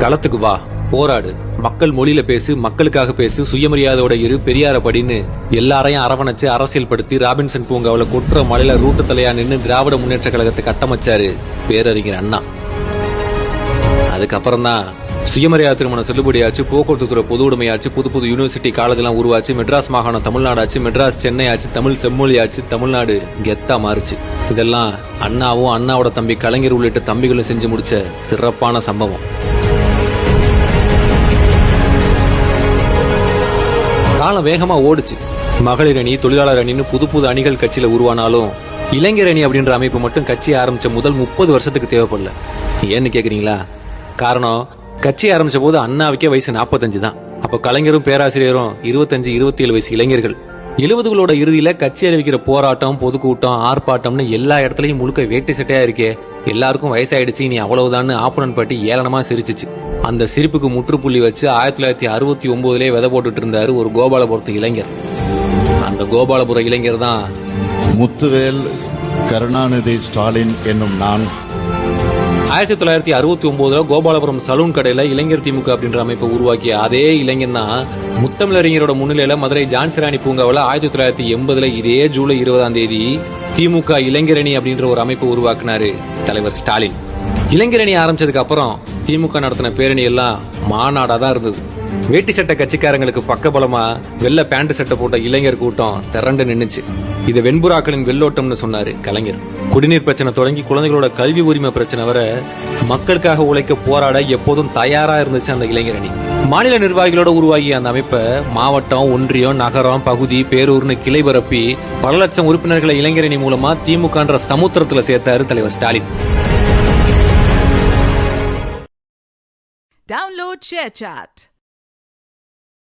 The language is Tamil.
களத்துக்கு வா, போராடு, மக்கள் மொழியில பேசு, மக்களுக்காக பேசு, சுயமரியாதையோட இரு, பெரியார படின்னு எல்லாரையும் அரவணைச்சு அரசியல் படுத்தி ராபின்சன் பூங்காவில கொட்டுற மலையில ரூட்டு தலையா நின்று திராவிட முன்னேற்ற கழகத்தை கட்டமைச்சாரு பேரறிஞர் அண்ணா. அதுக்கப்புறம் தான் சுயமரியாதை திருமணம் செல்லுபடியாச்சு, போக்குவரத்து துறை பொது உடைமையாச்சு, புது புது யூனிவர்சிட்டி காலேஜ் எல்லாம் உருவாச்சு, மெட்ராஸ் மாகாணம் தமிழ்நாடாச்சு, மெட்ராஸ் சென்னை ஆச்சு, தமிழ் செம்மொழியாச்சு, தமிழ்நாடு கெத்தா மாறுச்சு. இதெல்லாம் அண்ணாவும் அண்ணாவோட தம்பி கலைஞர் உள்ளிட்ட தம்பிகளும் செஞ்சு முடிச்ச சிறப்பான சம்பவம். காலம் வேகமா ஓடுச்சு. மகளிர் அணி, தொழிலாளர் அணின்னு புது புது அணிகள் கட்சியில உருவானாலும் இளைஞர் அணி அப்படின்ற அமைப்பு மட்டும் கட்சி ஆரம்பிச்ச முதல் 30 வருஷத்துக்கு தேவைப்படல. ஏன்னு கேக்குறீங்களா? காரணம், கட்சி ஆரம்பிச்ச போது அண்ணாவுக்கே வயசு 45 தான். அப்ப கலைஞரும் பேராசிரியரும் 25-27 வயசு இளைஞர்கள். 70களோட இறுதியில கட்சி அறிவிக்கிற போராட்டம், பொதுக்கூட்டம், ஆர்ப்பாட்டம்னு எல்லா இடத்துலயும் முழுக்க வேட்டி சட்டையா இருக்கே, எல்லாருக்கும் வயசாயிடுச்சு, இனி அவ்வளவுதான் ஆப்பனன் பாட்டி ஏளனமா சிரிச்சிச்சு. அந்த சிரிப்புக்கு முற்றுப்புள்ளி வச்சு 1969 விதை போட்டுட்டு இருந்தாரு ஒரு கோபாலபுரத்து இளைஞர். அந்த கோபாலபுர இளைஞர் தான் முத்துவேல் கருணாநிதி ஸ்டாலின் என்னும் நான். 1969 கோபாலபுரம் சலூன் கடையில இளைஞர் திமுக அப்படின்ற அமைப்பை உருவாக்கிய அதே இளைஞன் தான் முத்தமிழறிஞரோட முன்னிலையில மதுரை ஜான்சிராணி பூங்காவில் 1980 இதே ஜூலை 20 திமுக இளைஞரணி அப்படின்ற ஒரு அமைப்பை உருவாக்குனாரு தலைவர் ஸ்டாலின். இளைஞரணி ஆரம்பிச்சதுக்கு அப்புறம் திமுக நடத்தின பேரணி எல்லாம் மாநாடா தான் இருந்தது. வேட்டி சட்டை கட்சிக்காரங்களுக்கு பக்கபலமா வெள்ளை பேண்ட் சட்டை போட்ட இளைஞர் கூட்டம் திரண்டு நின்னுச்சு. இதை வெண்புறாக்களின் வெள்ளோட்டம்னு சொன்னாரு கலைஞர். குடிநீர் பிரச்சனை தொடங்கி குழந்தைகளோட கல்வி உரிமை பிரச்சனை வர மக்களுக்காக உழைக்க போராட எப்போதும் தயாரா இருந்துச்சு அந்த இளைஞரணி. மாநில நிர்வாகிகளோட உருவாகிய அந்த அமைப்பை மாவட்டம், ஒன்றியம், நகரம், பகுதி, பேரூர்னு கிளை பரப்பி பல லட்சம் உறுப்பினர்களை இளைஞரணி மூலமா திமுகன்ற சமுத்திரத்துல சேர்த்தாரு தலைவர் ஸ்டாலின். Download ShareChat.